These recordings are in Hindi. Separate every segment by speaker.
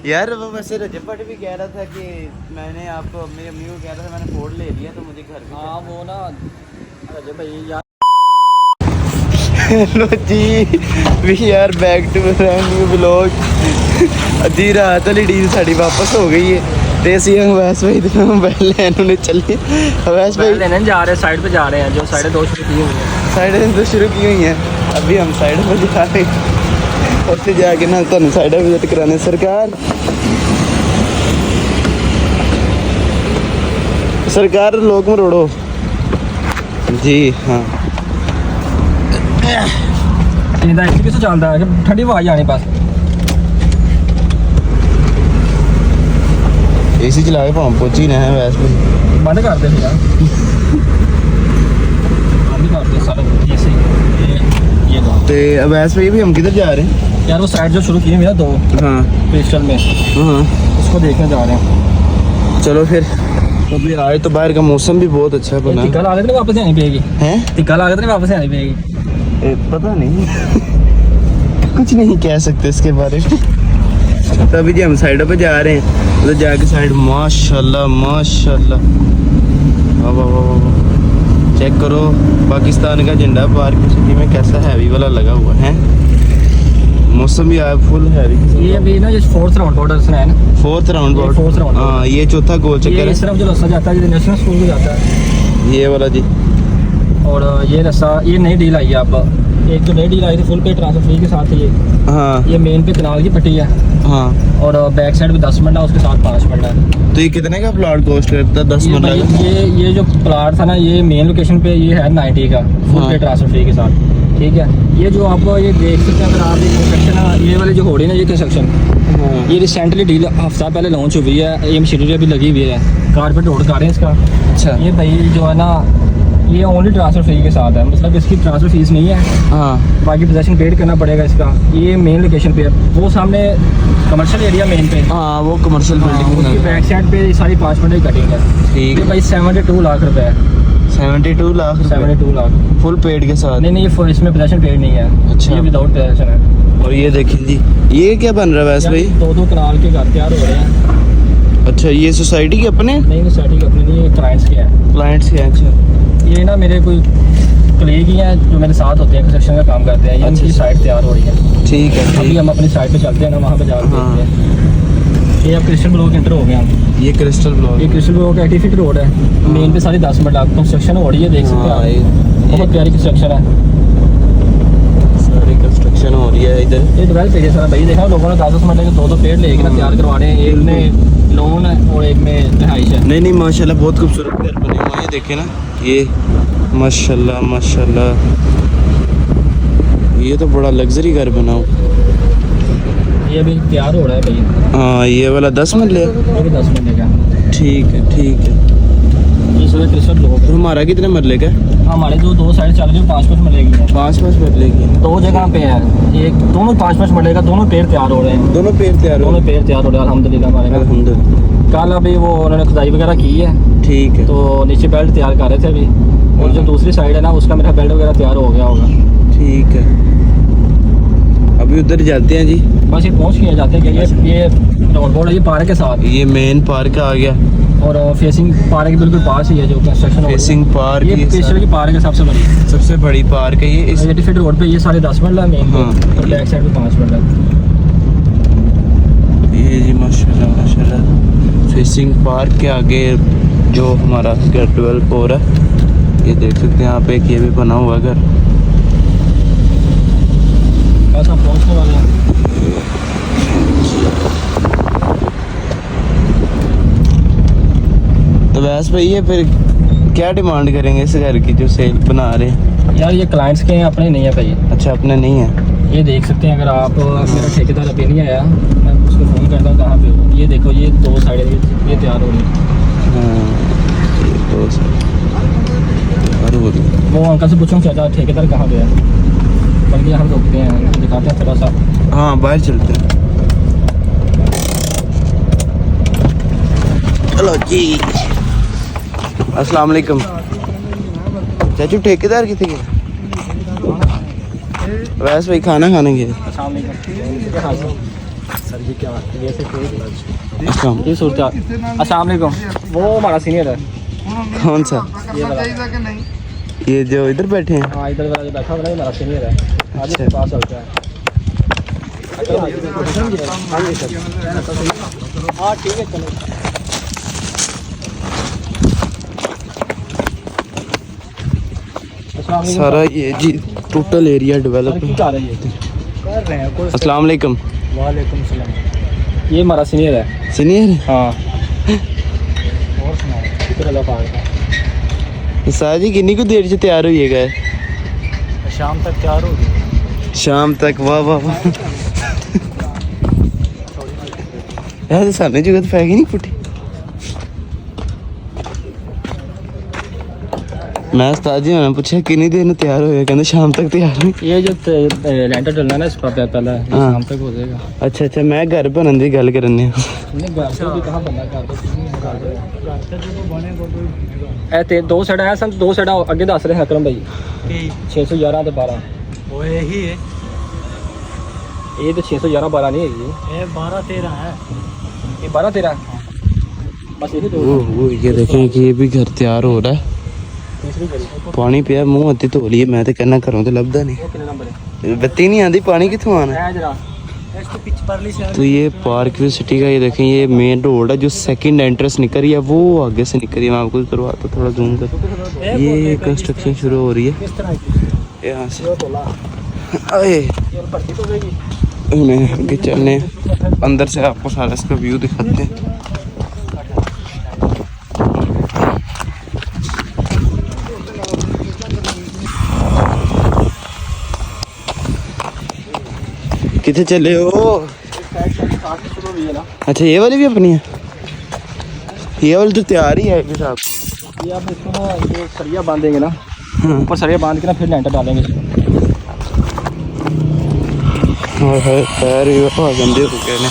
Speaker 1: यार वो वैसे रजब भट्ट भी कह रहा था कि मैंने आपको अपनी अम्मी को कह रहा था मैंने फोर्ड ले लिया तो मुझे घर पे
Speaker 2: हाँ वो ना रजब भाई यार
Speaker 1: hello ji we are back to brand new vlog ji रात वाली डील साड़ी वापस हो गई है ते ਅਸੀਂ अवैस भाई ਦੇ मोबाइल ਲੈਣ ਨੂੰ ਚੱਲੇ अवैस भाई
Speaker 2: लेने जा रहे हैं साइड पे जा रहे हैं जो साइड 2 शुरू की हुई है
Speaker 1: साइड तो शुरू की हुई हैं अभी हम साइड पर जा रहे हैं ਉੱਥੇ ਜਾ ਕੇ ਨਾ ਤੁਹਾਨੂੰ ਸਾਈਡ ਵਿਜ਼ਿਟ ਕਰਾਣੇ सरकार लोग मरोड़ो जी हाँ
Speaker 2: ਇਹਦਾ ਇੱਕ ਕਿਸ ਚੱਲਦਾ ਹੈ ਕਿ ਠੰਡੀ ਆਵਾਜ਼ ਆਣੀ ਬਸ
Speaker 1: एसी चला के भाव पहुंची ना है वैसे भी
Speaker 2: बंद कर दे यार बंद कर दे सारा ये सही ये दो
Speaker 1: तो वैसे भी हम किधर जा रहे हैं
Speaker 2: यार वो साइड जो शुरू की है मेरा 2
Speaker 1: हाँ
Speaker 2: क्रिस्टल में
Speaker 1: हाँ
Speaker 2: उसको देखने जा रहे हैं
Speaker 1: चलो फिर अभी आए तो बाहर का मौसम भी बहुत अच्छा बना
Speaker 2: टिक्का लागत नहीं वापस आनी पड़ेगी
Speaker 1: हैं
Speaker 2: टिक्का लागत नहीं वापस आनी पड़ेगी
Speaker 1: पता नहीं कुछ नहीं कह सकते इसके बारे में तो अभी जी हम साइडों पे जा रहे हैं उधर जाके साइड माशाल्लाह माशाल्लाह वाह वाह वाह वाह चेक करो पाकिस्तान का झंडा पार्क सिटी में कैसा हैवी वाला लगा हुआ है मौसम भी आया फुल हैवी
Speaker 2: ये अभी ना ये 4th राउंड बॉर्डर से है ना
Speaker 1: 4th राउंड
Speaker 2: ये fourth round
Speaker 1: हाँ ये चौथा गोल
Speaker 2: ये
Speaker 1: चक्कर
Speaker 2: इस तरफ जो रास्ता जाता है जो नेशनल स्कूल को जाता है
Speaker 1: है ये वाला जी
Speaker 2: और ये रास्ता ये नई डील आई है अब एक जो नई डील आई थी फुल पे ट्रांसफर फ्री के साथ है
Speaker 1: हाँ
Speaker 2: ये मेन पे कनाल की पट्टी है
Speaker 1: हाँ
Speaker 2: और बैक साइड पे 10 मिनट है उसके साथ 5 मिनट है
Speaker 1: तो ये कितने का प्लॉट कॉस्ट करता है 10
Speaker 2: ये
Speaker 1: मिनट
Speaker 2: भाई ये जो प्लाट था ना ये मेन लोकेशन पे ये है 90 का फुल
Speaker 1: हाँ।
Speaker 2: पे ट्रांसफर फ्री के साथ ठीक है ये जो आप ये देख सकते हैं अगर आप ये कंस्ट्रक्शन ये वाली जो हो रही है ना ये कंस्ट्रक्शन
Speaker 1: हाँ
Speaker 2: ये रिसेंटली डील हफ्ता पहले लॉन्च हुई है ये मशीनरी अभी लगी हुई है कारपेट रोड कर रहे हैं इसका
Speaker 1: अच्छा
Speaker 2: ये भाई जो है ना ये ओनली ट्रांसफर फी के साथ है मतलब इसकी ट्रांसफर फीस नहीं है
Speaker 1: हाँ
Speaker 2: बाकी पोजेशन पेड करना पड़ेगा इसका ये मेन लोकेशन पे है वो सामने कमर्शियल एरिया मेन पे
Speaker 1: हाँ वो कमर्शियल
Speaker 2: उसकी
Speaker 1: बिल्डिंग
Speaker 2: बैक साइड पे सारी 5 मिनट की कटिंग है
Speaker 1: ठीक
Speaker 2: ये भाई 72 लाख रुपए है
Speaker 1: 72 लाख
Speaker 2: 72 लाख
Speaker 1: फुल पेड के साथ
Speaker 2: नहीं नहीं ये इसमें पोजेशन पेड नहीं है
Speaker 1: अच्छा।
Speaker 2: ये विदाउट पोजेशन है
Speaker 1: और ये देखिए जी ये क्या बन रहा है वैसे भाई
Speaker 2: 2 कनाल के घर तैयार हो रहे हैं
Speaker 1: अच्छा ये सोसाइटी के अपने
Speaker 2: नहीं सोसाइटी के अपने नहीं ये क्लाइंट्स के हैं
Speaker 1: क्लाइंट्स के हैं अच्छा
Speaker 2: ये ना मेरे कोई कलीग ही हैं जो मेरे साथ होते हैं कंस्ट्रक्शन का काम करते हैं ये
Speaker 1: अच्छा।
Speaker 2: इनकी साइट तैयार हो रही है
Speaker 1: ठीक है
Speaker 2: अभी
Speaker 1: ठीक
Speaker 2: हम अपनी साइट पे चलते हैं ना वहाँ पे जाकर
Speaker 1: हाँ।
Speaker 2: देखते हैं ये अब क्रिस्टल ब्लॉक एंटर हो गए हम
Speaker 1: ये क्रिस्टल ब्लॉक
Speaker 2: ये क्रिस्टल ब्लॉक 80 फीट रोड है मेन पे सारी 10 मिनट कंस्ट्रक्शन हो रही है देख सकते हैं आप। बहुत प्यारी कंस्ट्रक्शन है
Speaker 1: सारी कंस्ट्रक्शन हो रही है इधर
Speaker 2: ये डेवलप एरिया सारा भाई देखा लोगों ने 10 मिनट के 2 पेड़ लेके ना तैयार करवाने हैं एक में लोन है और एक में रिहाइश है
Speaker 1: नहीं नहीं माशाल्लाह बहुत खूबसूरत घर बने हुए हैं ये देखे ना ये माशाल्लाह माशाल्लाह ये तो बड़ा लग्जरी घर बना हुआ
Speaker 2: ये अभी तैयार हो रहा है भाई
Speaker 1: हाँ ये वाला 10 मरले
Speaker 2: ये भी 10 मिनट का
Speaker 1: ठीक है
Speaker 2: ये सुबह क्रिस्टल ब्लॉक
Speaker 1: तो हमारा कितने मरले का
Speaker 2: हमारे जो 2 साइड चल रही है 5-5 मिलेगी
Speaker 1: 5 मरले की
Speaker 2: 2 जगह पे है एक दोनों 5-5 मिलेगा दोनों पेड़ तैयार हो रहे हैं
Speaker 1: दोनों पेड़ तैयार हो
Speaker 2: दोनों पेड़ तैयार हो रहे हैं अल्हम्दुलिल्लाह हमारे में
Speaker 1: अल्हम्दुलिल्लाह
Speaker 2: कल अभी वो उन्होंने खुदाई वगैरह की है
Speaker 1: ठीक है
Speaker 2: तो नीचे बेल्ट तैयार कर रहे थे अभी और जो दूसरी साइड है ना उसका मेरा बेल्ट वगैरह तैयार हो गया होगा
Speaker 1: ठीक है अभी उधर जाते हैं जी
Speaker 2: बस ये पहुंच गए जाते हैं कि ये रोड बोर्ड है ये पार्क के साथ
Speaker 1: ये मेन पार्क आ गया
Speaker 2: और फेसिंग पार्क के बिल्कुल पास ही है जो कंस्ट्रक्शन
Speaker 1: फेसिंग पार्क
Speaker 2: ये स्पेशल की पार्क है सबसे बड़ी
Speaker 1: सबसे बड़ी पार्क है ये इस
Speaker 2: 80 फीट रोड पे ये सारे 10 मिनट है मेन
Speaker 1: हाँ।
Speaker 2: और बैक साइड पे 5 मिनट है
Speaker 1: ये जी माशाल्लाह माशाल्लाह फेसिंग पार्क के आगे जो हमारा घर डेवलप हो रहा है ये देख सकते हैं आप एक ये भी बना हुआ घर
Speaker 2: बस हम पहुंचने वाले हैं
Speaker 1: तो वैसे भाई ये फिर क्या डिमांड करेंगे इस घर की जो सेल बना रहे हैं
Speaker 2: यार ये क्लाइंट्स के हैं अपने नहीं है भाई
Speaker 1: अच्छा अपने नहीं है
Speaker 2: ये देख सकते हैं अगर आप मेरा ठेकेदार अभी नहीं आया मैं उसको फ़ोन करता हूँ कहाँ पे हो ये देखो ये 2 साइड ये तैयार हो रही है
Speaker 1: हाँ ये तो
Speaker 2: वो अंकल से पूछूँ चाचा ठेकेदार कहाँ पे है बल्कि हम रुकते हैं दिखाते हैं थोड़ा सा
Speaker 1: हाँ बाहर चलते हैं चलो जी अस्सलाम वालेकुम चाचू ठेकेदार कितने गए वैसे भाई खाना खाने गए
Speaker 2: सर ये क्या ये से
Speaker 1: अच्छा
Speaker 2: ये सूरत अस्सलाम वालेकुम। वो हमारा सीनियर है।
Speaker 1: कौन सा?
Speaker 2: ये वाला।
Speaker 1: ये जो इधर बैठे हैं?
Speaker 2: हाँ इधर वाला जो बैठा हुआ है हमारा सीनियर है। आज इसके पास चलता है। हाँ जी सर। हाँ ठीक है चलो।
Speaker 1: सारा ये जी टोटल एरिया डेवलप है।
Speaker 2: कर रहे हैं कोई।
Speaker 1: अस्सलाम वालेकुम।
Speaker 2: वालेकुम सलाम। ये हमारा सीनियर है।
Speaker 1: सीनियर
Speaker 2: हाँ और सुनाओ शुक्र अल्लाह पाक का।
Speaker 1: साह जी कितनी को देर से तैयार होइएगा?
Speaker 2: शाम तक तैयार होगी।
Speaker 1: शाम तक? वाह वाह वाह। यार सामने जगह पैगी नहीं पुट्ठी। मैं उस्ताद जी ने पूछा कितनी देर में तैयार होएगा? कहते शाम तक तैयार हुई।
Speaker 2: ये जो लेंटर डलना है ना इस पर पहले
Speaker 1: हाँ।
Speaker 2: शाम तक हो जाएगा।
Speaker 1: अच्छा अच्छा मैं घर बनने की गल करने।
Speaker 2: नहीं घर से भी कहाँ बनना घर तो ते दो साइड है सन दो साइड आगे दस रहे अकरम भाई 611 ਤੇ 12
Speaker 3: वो यही है
Speaker 2: ये तो 611 12 नहीं है
Speaker 3: ये 12-13 है
Speaker 2: ये 12 13 बस यही दो
Speaker 1: वो ये देखें कि ये भी घर तैयार हो रहा है।
Speaker 2: तीसरी गली
Speaker 1: पानी पिया मुंह हत्ती धो लिए मैं तो कहना घरों तो लभदा नहीं।
Speaker 2: वो कितने नंबर है
Speaker 1: बत्ती नहीं आती पानी कितों आना?
Speaker 2: है जरा
Speaker 3: इसको पीछे परली से
Speaker 1: तो ये पार्क व्यू सिटी का ये देखें ये मेन रोड है जो सेकंड एंट्रेंस निकल रही है वो आगे से निकल रही है। मैं आपको करवाता थोड़ा जूम कर। ये कंस्ट्रक्शन शुरू हो रही है
Speaker 2: किस तरह की
Speaker 1: यहाँ से।
Speaker 2: ये तोला
Speaker 1: अरे
Speaker 2: ये भर्ती तो होगी
Speaker 1: उन्हें आगे चलने अंदर से आपको सारा इसका व्यू दिखाते हैं। कितने चले हो?
Speaker 2: शुरू हुई है ना
Speaker 1: अच्छा ये वाली भी अपनी है? ये वाली तो तैयार ही है कि साहब।
Speaker 2: ये आप इसको ना ये सरिया बांधेंगे ना
Speaker 1: हाँ
Speaker 2: ऊपर सरिया बांध के ना फिर लेंटर डालेंगे
Speaker 1: पैर भी गंदे हो गए ने।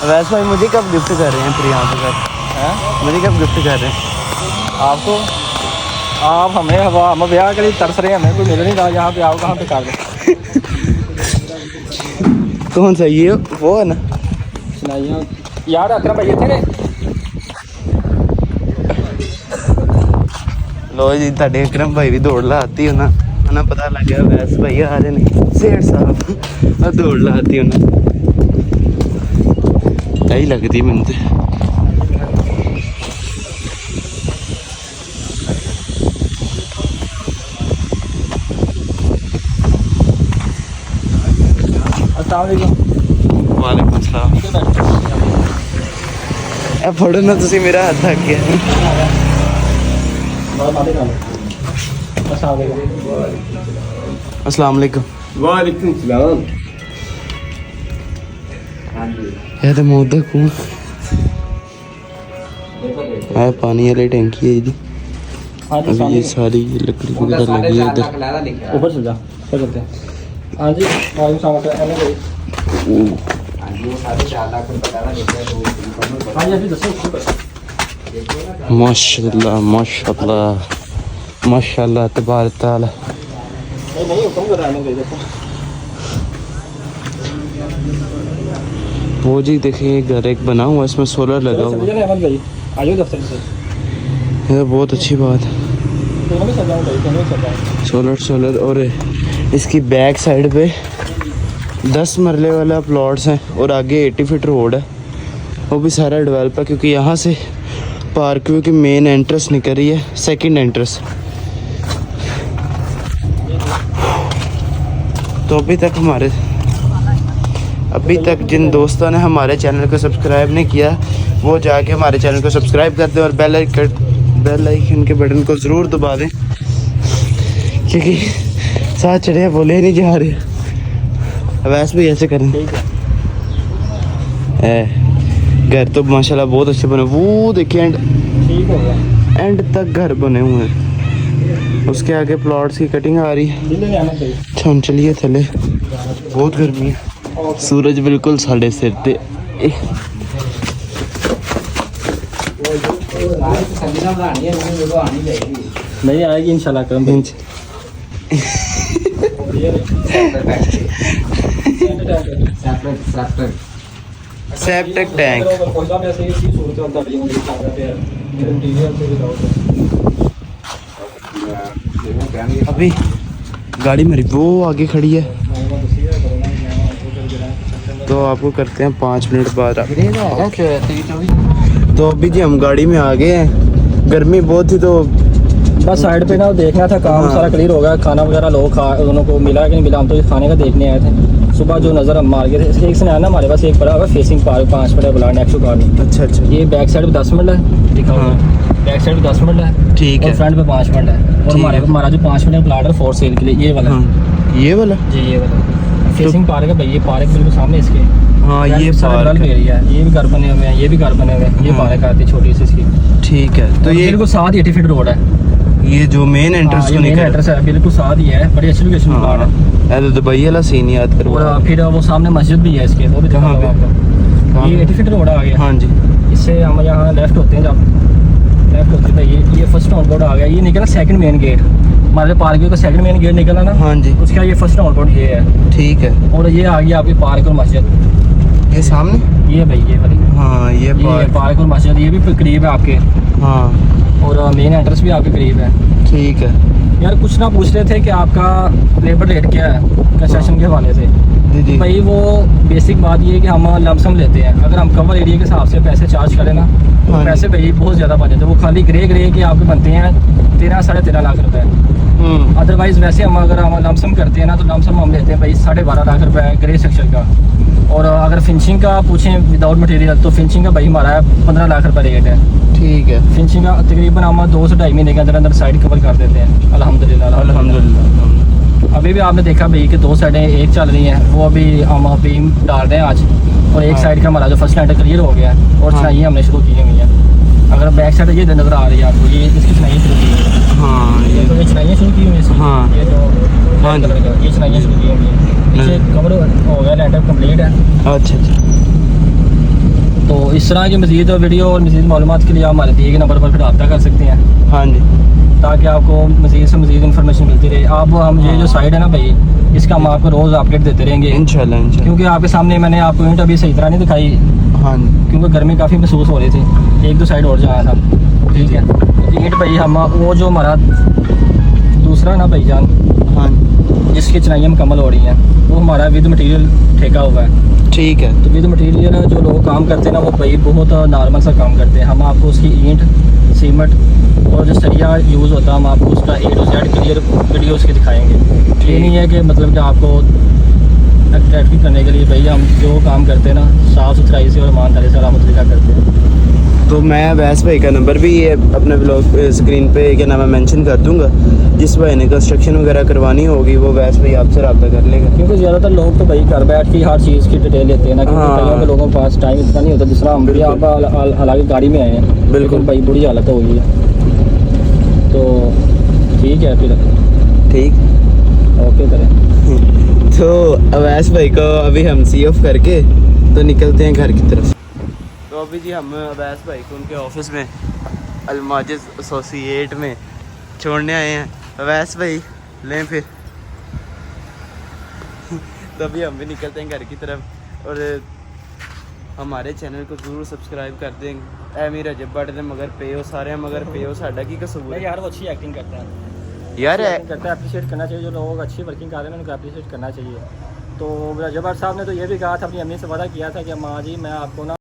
Speaker 1: वैसे भाई मुझे कब गिफ्ट कर रहे हैं फिर यहाँ पे सर?
Speaker 2: हैं
Speaker 1: मुझे कब गिफ्ट कर रहे हैं?
Speaker 2: आपको आप हमें हवा हम ब्याह के लिए तरस रहे हैं हमें कोई मिल नहीं रहा यहाँ पे आओ कहाँ पे कर दे
Speaker 1: कौन सा ये वो है ना?
Speaker 2: सुनाइए यार अकरम भाई थे ने
Speaker 1: लो जी ਤੁਹਾਡੇ ਅਕਰਮ ਭਾਈ ਵੀ ਦੌੜ ਲਾਤੀ ਉਹਨਾਂ ਉਹਨਾਂ ਪਤਾ ਲੱਗਿਆ ਵੈਸ ਭਾਈ ਆ ਰਹੇ ਨੇ ਸੇਠ ਸਾਹਿਬ ਆ ਦੌੜ ਲਾਤੀ ਉਹਨਾਂ ਐਂ ਲੱਗਦੀ ਮੈਨੂੰ ਤੇ।
Speaker 2: अस्सलाम वालेकुम
Speaker 1: ਵਾਲੇਕੁਮ ਸਲਾਮ। ਇਹ ਫੜੋ ਨਾ ਤੁਸੀਂ ਮੇਰਾ ਹੱਥ ਥੱਕ ਗਿਆ। अस्सलाम वालेकुम।
Speaker 4: वालेकुम सलाम।
Speaker 1: ਇਹ ਤਾਂ ਮੋਦਾ ਕੋ है पानी वाली टैंकी है जी।
Speaker 2: हाँ जी
Speaker 1: अभी ये सारी लकड़ी वगैरह लगी है इधर।
Speaker 2: ऊपर चल जा ऊपर चलते हैं हाँ जी वालेकुम सलाम हाँ जी अभी दसो
Speaker 1: माशाल्लाह माशाल्लाह माशाल्लाह तबारक ताला।
Speaker 2: नहीं हुक्म कर रहा है देखो
Speaker 1: वो जी देखिए घर एक बना हुआ है इसमें सोलर लगा हुआ है।
Speaker 2: अहमद भाई आइए दफ्तर से
Speaker 1: ये तो बहुत अच्छी बात है।
Speaker 2: दोनों में चल जाऊँ भाई दोनों में चल जाऊँ
Speaker 1: सोलर सोलर और इसकी बैक साइड पे 10 मरले वाला प्लॉट्स हैं और आगे 80 फीट रोड है वो भी सारा डेवलप है क्योंकि यहाँ से पार्क व्यू की मेन एंट्रेंस निकल रही है सेकंड एंट्रेंस। तो अभी तक जिन दोस्तों ने हमारे चैनल को सब्सक्राइब नहीं किया वो जाके हमारे चैनल को सब्सक्राइब कर दें और बेल आइकन के बटन को ज़रूर दबा दें क्योंकि साथ चढ़े बोले नहीं जा रहे। वैसे भी ऐसे करें घर तो माशाल्लाह बहुत अच्छे बने वो देखिए
Speaker 2: ठीक हो गया
Speaker 1: एंड तक घर बने हुए हैं। उसके आगे प्लॉट्स की कटिंग आ रही है।
Speaker 2: दिल्ली में अहमद भाई
Speaker 1: हम चलिए थले बहुत गर्मी है सूरज बिल्कुल साढ़े सिर ते
Speaker 2: नहीं आएगी इंशाल्लाह करम भाई
Speaker 1: सेप्टिक टैंक। अभी गाड़ी मेरी वो आगे खड़ी है, तो आपको करते हैं 5 मिनट बाद। तो अभी जी हम गाड़ी में आ गए हैं, गर्मी बहुत थी तो
Speaker 2: बस साइड पे ना देखना था, काम
Speaker 1: हाँ।
Speaker 2: सारा क्लियर हो गया, खाना वगैरह लोग खा उन्हों को मिला कि नहीं मिला, हम तो खाने का देखने आए थे। सुबह जो नज़र हम मार गए थे, इसके एक से आया ना हमारे पास एक पड़ा हुआ फेसिंग पार्क 5 मिनट बुला नेक्सो कार में।
Speaker 1: अच्छा अच्छा
Speaker 2: ये बैक साइड पे 10 मिनट है लिखा हुआ है, बैक साइड पे 10 मिनट है,
Speaker 1: ठीक
Speaker 2: और
Speaker 1: है।
Speaker 2: फ्रंट पे 5 मिनट है। और
Speaker 1: ठीक
Speaker 2: हमारे
Speaker 1: है।
Speaker 2: हमारा जो 5 मिनट प्लाट है फॉर सेल के लिए ये वाला
Speaker 1: हाँ ये वाला,
Speaker 2: जी ये वाला फेसिंग पार्क है भाई, ये पार्क बिल्कुल सामने इसके।
Speaker 1: हाँ ये
Speaker 2: सारा
Speaker 1: पार्क
Speaker 2: डेवलप
Speaker 1: है।
Speaker 2: एरिया है, ये भी घर बने हुए हैं, ये भी घर बने हुए हैं, ये
Speaker 1: हाँ।
Speaker 2: पार्क आती है छोटी सी इसकी।
Speaker 1: ठीक है, तो
Speaker 2: और
Speaker 1: ये
Speaker 2: बिल्कुल साथ ही 80 फीट रोड है।
Speaker 1: ये जो मेन एंट्रेंस
Speaker 2: हाँ,
Speaker 1: को
Speaker 2: ये मेन
Speaker 1: निकल,
Speaker 2: एड्रेस है, बिल्कुल साथ ही है, बड़ी अच्छी लोकेशन प्लाट है।
Speaker 1: तो दुबई वाला सीन याद करो।
Speaker 2: और फिर वो सामने मस्जिद भी है इसके, वो भी
Speaker 1: कहाँ
Speaker 2: दिखाऊंगा
Speaker 1: पे?
Speaker 2: आपको। ये 80 फीट रोड आ गया।
Speaker 1: हाँ जी,
Speaker 2: इससे हम यहाँ लेफ्ट होते हैं, जब लेफ्ट होते हैं तो ये फर्स्ट ऑन बोर्ड आ गया, ये निकला सेकंड मेन गेट। हमारे पार्क का सेकंड मेन गेट निकला ना,
Speaker 1: हाँ जी,
Speaker 2: उसका ये फर्स्ट ऑन बोर्ड ये है।
Speaker 1: ठीक है।
Speaker 2: और ये आ गया आपकी पार्क और मस्जिद,
Speaker 1: ये सामने,
Speaker 2: ये भाई ये वाली,
Speaker 1: हाँ ये
Speaker 2: ये
Speaker 1: पार्क,
Speaker 2: पार्क और मस्जिद, ये भी करीब है आपके,
Speaker 1: हाँ
Speaker 2: और मेन एंट्रेंस भी आपके करीब है।
Speaker 1: ठीक है।
Speaker 2: यार कुछ ना पूछ रहे थे कि आपका लेबर रेट क्या है कंस्ट्रक्शन के हवाले से।
Speaker 1: जी जी,
Speaker 2: भाई वो बेसिक बात ये है कि हम लमसम लेते हैं, अगर हम कवर एरिया के हिसाब से पैसे चार्ज करें ना तो
Speaker 1: हाँ जी।
Speaker 2: पैसे भाई बहुत ज़्यादा बन जाते हैं। वो खाली ग्रे के आपके बनते हैं 13 साढ़े 13 लाख रुपए। अदरवाइज़ वैसे हम अगर हम लमसम करते हैं ना तो लमसम हम लेते हैं भाई 12.5 लाख रुपए ग्रे सेक्शन का। और अगर फिनिशिंग का पूछें विदाउट मटेरियल तो फिनिशिंग का भाई हमारा 15 लाख रुपए रेट है।
Speaker 1: ठीक है,
Speaker 2: फिनिशिंग का तकरीबन हम 2 से 2.5 महीने के अंदर अंदर साइड कवर कर देते हैं अल्हम्दुलिल्लाह।
Speaker 1: अल्हम्दुलिल्लाह।
Speaker 2: अभी भी आपने देखा भाई कि 2 साइडें एक चल रही हैं, वो अभी हम बीम डाल रहे हैं आज, और एक
Speaker 1: हाँ।
Speaker 2: साइड का हमारा जो फर्स्ट लाइन क्लियर हो गया है, और
Speaker 1: हाँ।
Speaker 2: चनाई हमने शुरू की हुई हैं। अगर बैक साइड ये नज़र आ रही है आपको, ये इसकी चनाई शुरू की हुई है,
Speaker 1: हाँ
Speaker 2: ये तो ये चनाइयाँ शुरू की हुई हैं इसकी।
Speaker 1: हाँ।
Speaker 2: ये जो
Speaker 1: हाँ जी।
Speaker 2: कलर का, ये चनाइयाँ शुरू की हुई हैं, पीछे कवर हो गया, लेंटर कंप्लीट है।
Speaker 1: अच्छा अच्छा,
Speaker 2: तो इस तरह की मज़ीद वीडियो और मज़ीद मालूमात के लिए आप हमारे दिए गए नंबर पर फिर रब्ता कर सकते हैं,
Speaker 1: हाँ जी,
Speaker 2: ताकि आपको मज़ीद से मज़ीद इन्फॉर्मेशन मिलती रहे। आप हम ये जो साइड है ना भाई, इसका हम आपको रोज़ अपडेट देते रहेंगे,
Speaker 1: इंशाल्लाह इंशाल्लाह।
Speaker 2: क्योंकि आपके सामने मैंने आपको ईंट अभी सही तरह नहीं दिखाई,
Speaker 1: हाँ जी,
Speaker 2: क्योंकि गर्मी काफ़ी महसूस हो रही थी, 1-2 साइड और जाना था। ठीक है, तो ईंट भाई हम वो जो हमारा दूसरा ना भाईजान
Speaker 1: हाँ जी,
Speaker 2: जिसकी चनाइयाँ मुकम्मल हो रही हैं, वो हमारा विद मटेरियल ठेका हुआ है।
Speaker 1: ठीक है,
Speaker 2: तो विद मटेरियल जो लोग काम करते हैं ना, वो भाई बहुत नॉर्मल सा काम करते हैं। हम आपको उसकी ईंट, सीमेंट और जो सरिया यूज़ होता है, हम आपको उसका A to Z clear video उसकी दिखाएंगे। ये नहीं है कि मतलब कि आपको अट्रैक्ट करने के लिए भाई हम जो काम करते हैं ना साफ़ सुथराई से और ईमानदारी से अलहमदुलिल्लाह करते हैं।
Speaker 1: तो मैं वैस भाई का नंबर भी ये अपने ब्लॉग स्क्रीन पे क्या नाम है मेंशन कर दूंगा, जिस भाई ने कंस्ट्रक्शन वगैरह करवानी होगी वो वैस भाई आपसे रब्ता कर लेगा।
Speaker 2: क्योंकि ज़्यादातर लोग तो भाई घर बैठ के हर चीज़ की डिटेल लेते हैं ना, क्योंकि
Speaker 1: हाँ।
Speaker 2: कईयों के लोगों के पास टाइम इतना नहीं होता। जिस तरह हम भी
Speaker 1: बिल्कुल।
Speaker 2: आप हालांकि गाड़ी में आए हैं,
Speaker 1: बिल्कुल।
Speaker 2: लेकिन भाई बुरी हालत हो गई है। तो ठीक है फिर,
Speaker 1: ठीक।
Speaker 2: ओके करें।
Speaker 1: तो अवैस भाई को अभी हम सी ऑफ करके तो निकलते हैं घर की तरफ। तो अभी जी हम अवैस भाई को उनके ऑफिस में अलमाजिज एसोसिएट में छोड़ने आए हैं। अवैस भाई लें फिर। तो अभी हम भी निकलते हैं घर की तरफ, और हमारे चैनल को ज़रूर सब्सक्राइब कर देंगे। ए मेरा जब बड़े मगर पेओ सारे मगर पेओ साडा की कसूर है
Speaker 2: यार वो अच्छी एक्टिंग करते हैं
Speaker 1: यार।
Speaker 2: करते हैं, अप्रिशिएट करना चाहिए। जो लोग अच्छी वर्किंग कर रहे हैं उनको अप्रिशिएट करना चाहिए। तो जब्बार साहब ने तो ये भी कहा था, अपनी अम्मी से वादा किया था कि अम्मा जी मैं आपको ना